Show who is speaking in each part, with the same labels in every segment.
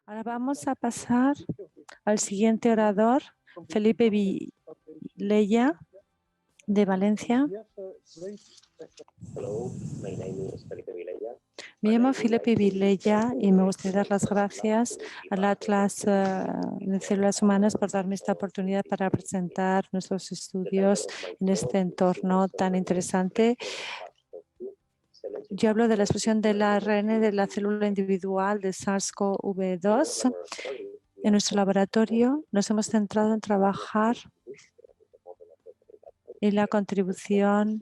Speaker 1: Ahora vamos a pasar al siguiente orador, Felipe Vilella, de Valencia. Me llamo Felipe Vilella y me gustaría dar las gracias al Atlas de Células Humanas por darme esta oportunidad para presentar nuestros estudios en este entorno tan interesante. Yo hablo de la expresión del ARN de la célula individual de SARS-CoV-2. En nuestro laboratorio nos hemos centrado en trabajar en la contribución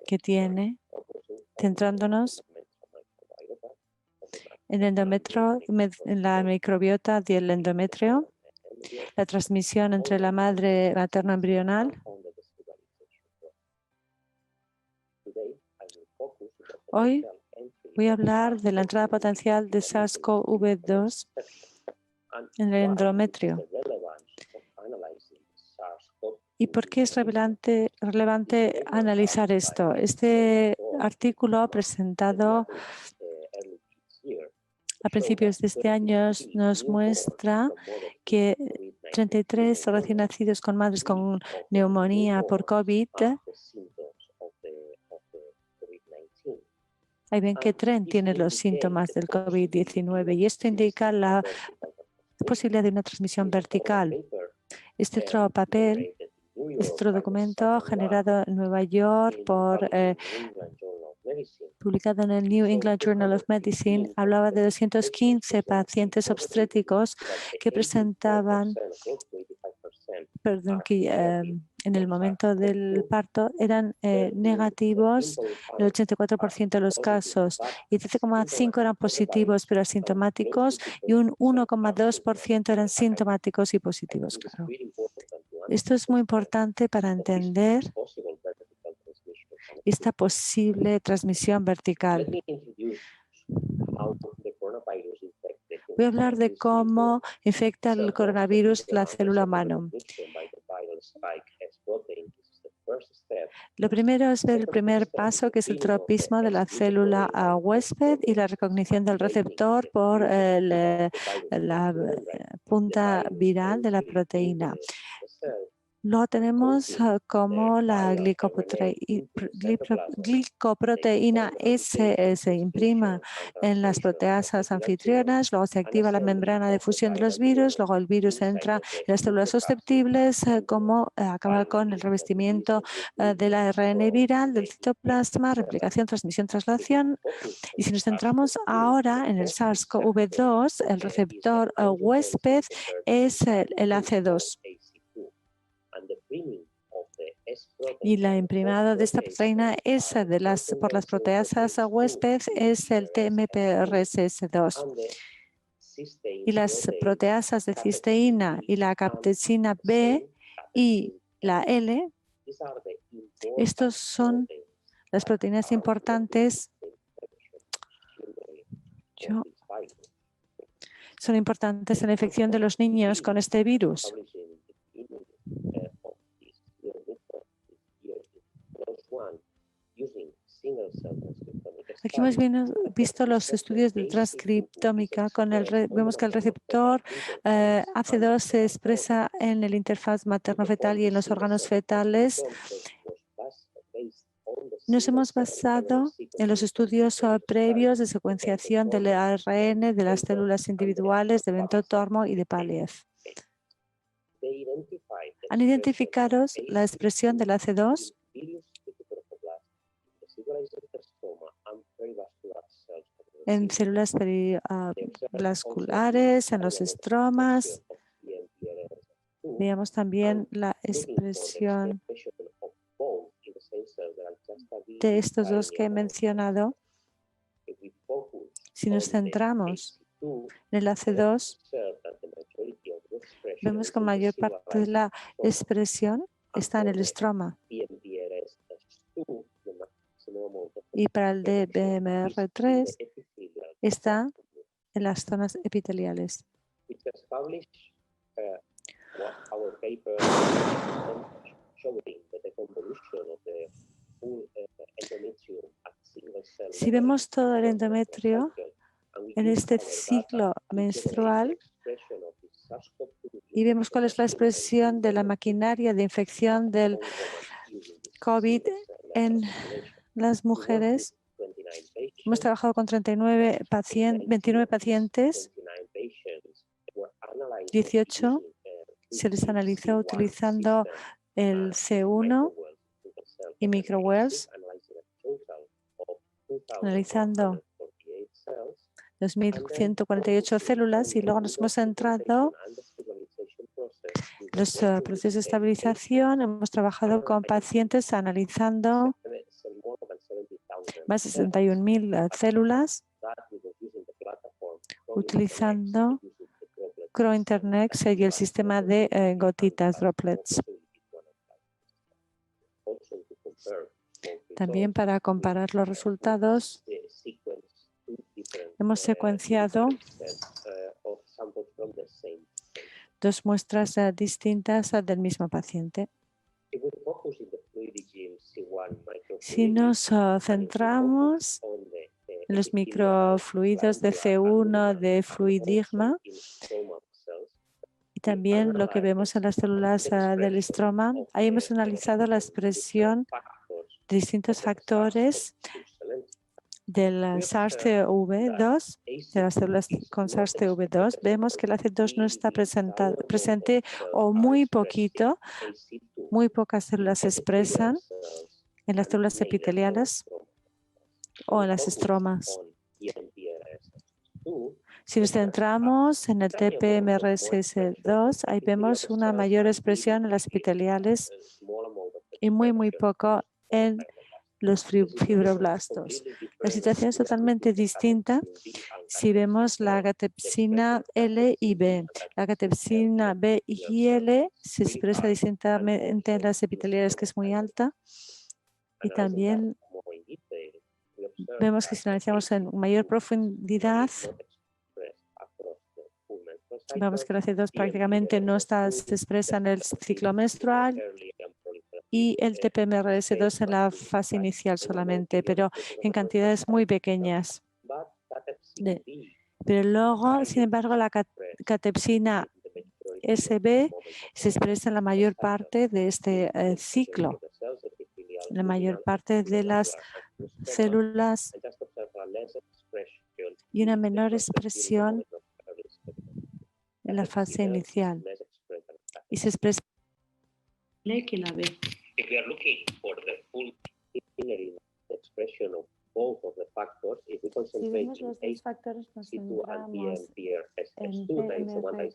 Speaker 1: que tiene, centrándonos en el endometrio, en la microbiota del endometrio, la transmisión entre la madre materno-embrional. Hoy voy a hablar de la entrada potencial de SARS-CoV-2 en el endometrio. ¿Y por qué es relevante analizar esto? Este artículo presentado a principios de este año nos muestra que 33 recién nacidos con madres con neumonía por COVID. Ahí ven que tren tiene los síntomas del COVID-19 y esto indica la posibilidad de una transmisión vertical. Este otro papel, este otro documento generado en Nueva York publicado en el New England Journal of Medicine, hablaba de 215 pacientes obstétricos que presentaban, que en el momento del parto eran negativos en el 84% de los casos y 13,5 eran positivos pero asintomáticos y un 1,2% eran sintomáticos y positivos. Claro. Esto es muy importante para entender esta posible transmisión vertical. Voy a hablar de cómo infecta el coronavirus la célula humana. Lo primero es ver el primer paso, que es el tropismo de la célula huésped y la recognición del receptor por la punta viral de la proteína. Luego tenemos como la glicoproteína S se imprima en las proteasas anfitrionas, luego se activa la membrana de fusión de los virus, luego el virus entra en las células susceptibles, como acaba con el revestimiento del ARN viral del citoplasma, replicación, transmisión, traslación. Y si nos centramos ahora en el SARS-CoV-2, el receptor huésped es el AC2. Y la imprimado de esta proteína por las proteasas huésped es el TMPRSS2. Y las proteasas de cisteína y la captecina B y la L, estos son las proteínas importantes. Son importantes en la infección de los niños con este virus. Aquí hemos visto los estudios de transcriptómica. Vemos que el receptor AC2 se expresa en el interfaz materno-fetal y en los órganos fetales. Nos hemos basado en los estudios previos de secuenciación del ARN de las células individuales de Bento-Tormo y de Paliev. Han identificado la expresión del AC2 en células perivasculares, en los estromas. Veamos también la expresión de estos dos que he mencionado. Si nos centramos en el AC2, vemos que la mayor parte de la expresión está en el estroma. Y para el de BMR3 está en las zonas epiteliales. Si vemos todo el endometrio en este ciclo menstrual y vemos cuál es la expresión de la maquinaria de infección del COVID en las mujeres. Hemos trabajado con 29 29 pacientes, 18 se les analizó utilizando el C1 y microwells, analizando 2.148 células, y luego nos hemos centrado en los procesos de estabilización. Hemos trabajado con pacientes analizando más de 61.000 células utilizando CRO-Internex y el sistema de gotitas, droplets. También para comparar los resultados, hemos secuenciado dos muestras distintas del mismo paciente. Si nos centramos en los microfluidos de C1 de Fluidigma y también lo que vemos en las células del estroma, ahí hemos analizado la expresión de distintos factores del SARS-CoV-2, de las células con SARS-CoV-2. Vemos que el AC2 no está presente o muy poquito, muy pocas células se expresan en las células epiteliales o en las estromas. Si nos centramos en el TPMRSS2, ahí vemos una mayor expresión en las epiteliales y muy poco en los fibroblastos. La situación es totalmente distinta si vemos la gatepsina L y B. La gatepsina B y L se expresa distintamente en las epiteliales, que es muy alta, y también vemos que si analizamos en mayor profundidad, vemos que el AC2 prácticamente no se expresa en el ciclo menstrual y el TPMRS2 en la fase inicial solamente, pero en cantidades muy pequeñas. Pero luego, sin embargo, la catepsina SB se expresa en la mayor parte de este ciclo, la mayor parte de las células, y una menor expresión en la fase inicial. Y se expresa que la B. Si vemos los dos factores, nos centramos en PMR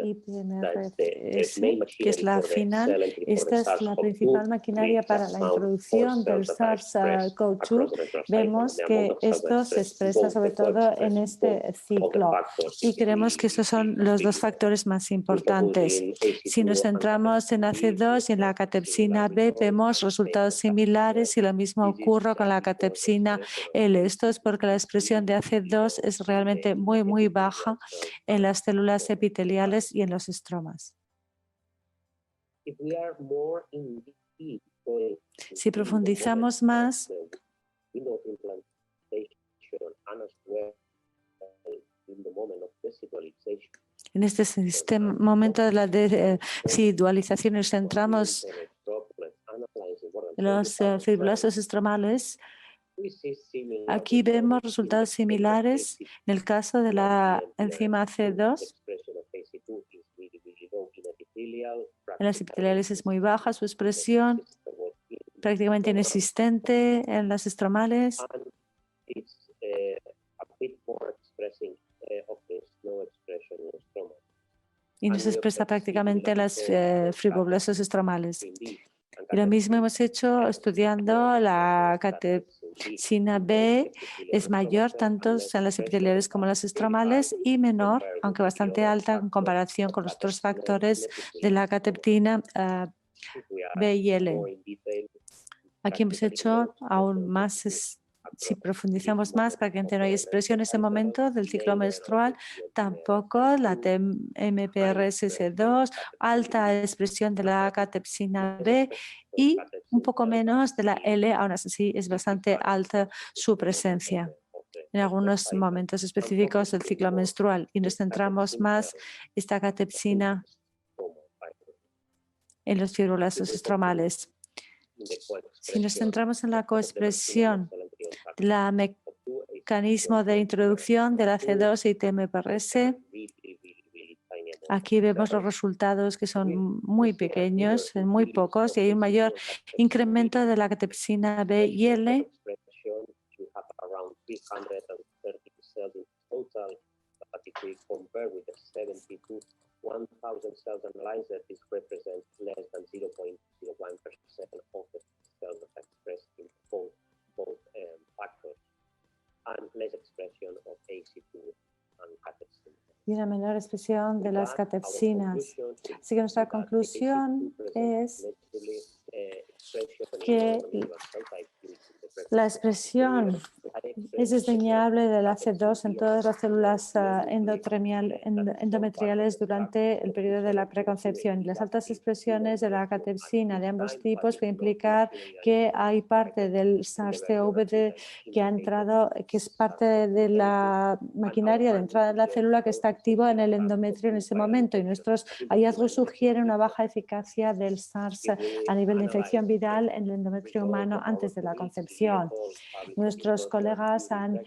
Speaker 1: y PMRS, que es la final. Esta es la principal maquinaria para la introducción del SARS-CoV-2. Vemos que esto se expresa sobre todo en este ciclo y creemos que estos son los dos factores más importantes. Si nos centramos en AC2 y en la catepsina B, vemos resultados similares y lo mismo ocurre con la catepsina L. Esto es porque la expresión de AC2 es realmente muy baja en las células epiteliales y en los estromas. Si profundizamos más en este momento de la desidualización, nos centramos en los fibroblastos estromales. Aquí vemos resultados similares en el caso de la enzima AC2. En las epiteliales es muy baja su expresión, prácticamente inexistente en las estromales. Y no se expresa prácticamente en las fibroblastos estromales. Y lo mismo hemos hecho estudiando la catepsina B, es mayor tanto en las epiteliales como en las estromales y menor, aunque bastante alta en comparación con los otros factores de la catepsina B y L. Aquí hemos hecho aún más, si profundizamos más, para que no hay expresión en ese momento del ciclo menstrual, tampoco la MPRSS2, alta expresión de la catepsina B y un poco menos de la L, aún así es bastante alta su presencia. en algunos momentos específicos del ciclo menstrual y nos centramos más esta catepsina en los fibroblastos estromales. Si nos centramos en la coexpresión del mecanismo de introducción de la C2 y TMPRS, aquí vemos los resultados que son muy pequeños, muy pocos, y hay un mayor incremento de la catepsina B y L. Y una menor expresión de las catepsinas. Así que nuestra conclusión es que la expresión es desdeñable del AC2 en todas las células endometriales durante el periodo de la preconcepción. Las altas expresiones de la catepsina de ambos tipos puede implicar que hay parte del SARS-CoV que ha entrado, que es parte de la maquinaria de entrada en la célula que está activo en el endometrio en ese momento, y nuestros hallazgos sugieren una baja eficacia del SARS a nivel de infección viral en el endometrio humano antes de la concepción. Nuestros colegas han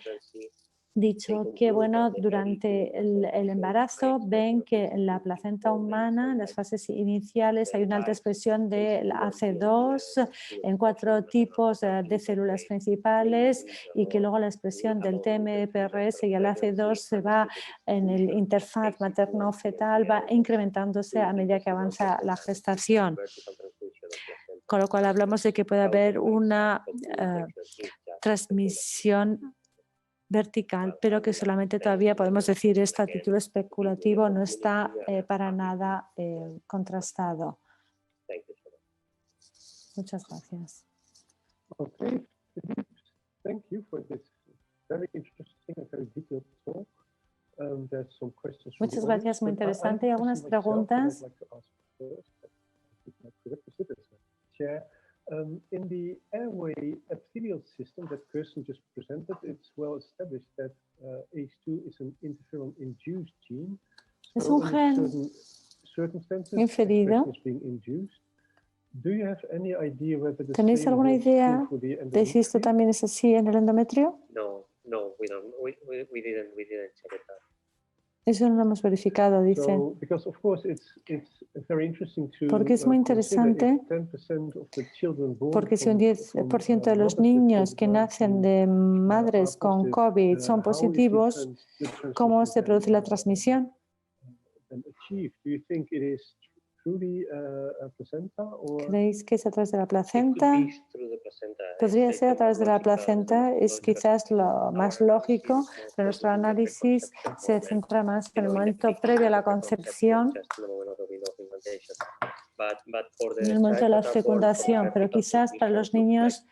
Speaker 1: dicho que durante el embarazo ven que en la placenta humana, en las fases iniciales, hay una alta expresión del AC2 en 4 tipos de células principales, y que luego la expresión del TMPRS y el AC2 se va en el interfaz materno-fetal, va incrementándose a medida que avanza la gestación. Con lo cual hablamos de que puede haber una transmisión vertical, pero que solamente todavía podemos decir esto a título especulativo, no está para nada contrastado. Muchas gracias.
Speaker 2: Okay. Thank you for this very interesting and very detailed talk. There's some questions.
Speaker 1: Muchas gracias, muy interesante. ¿Hay algunas preguntas?
Speaker 2: In the airway epithelial system that Kirsten just presented, it's well established that ACE2 is an interferon-induced gene.
Speaker 1: Es un gen inferido. ¿Tenéis alguna idea de si esto también es así en el endometrio?
Speaker 3: No, we didn't check it out.
Speaker 1: Eso no lo hemos verificado, dice. Porque es muy interesante, porque si un 10% de los niños que nacen de madres con COVID son positivos, ¿cómo se produce la transmisión? ¿Creéis que es a través de la placenta? Podría ser a través de la placenta, es quizás lo más lógico, pero nuestro análisis se centra más en el momento previo a la concepción, en el momento de la fecundación, pero quizás para los niños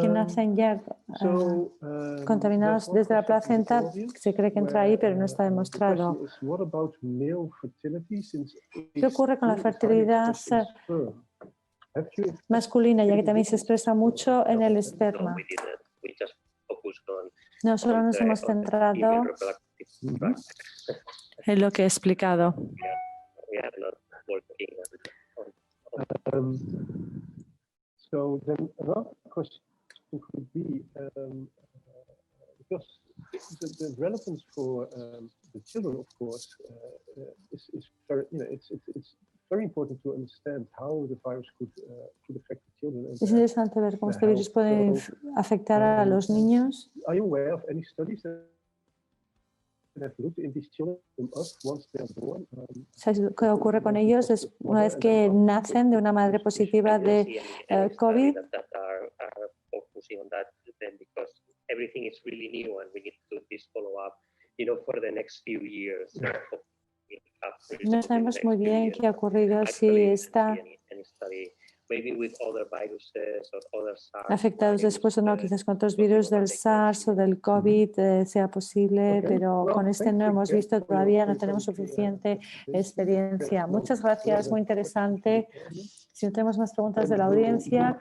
Speaker 1: que nacen ya contaminados desde la placenta, se cree que entra ahí, pero no está demostrado. ¿Qué ocurre con la fertilidad masculina, ya que también se expresa mucho en el esperma? No solo nos hemos centrado en lo que he explicado.
Speaker 2: Could be because the relevance for the children, of course, is very, it's very important to understand how the virus could affect the children.
Speaker 1: Es interesante ver cómo este virus puede afectar a los niños.
Speaker 2: Are you aware of any studies that have looked in these children once they are born?
Speaker 1: ¿Sabes qué ocurre con ellos una vez que nacen de una madre positiva de COVID?
Speaker 3: On that then, because everything is really new and we need to do this follow-up, for the next few years.
Speaker 1: No sabemos muy bien qué ha ocurrido si esta
Speaker 3: maybe with other viruses or other SARS
Speaker 1: afectados después o no, quizás con otros virus del SARS o del COVID sea posible, pero con este no hemos visto todavía, no tenemos suficiente experiencia. Muchas gracias, muy interesante. Si no tenemos más preguntas de la audiencia.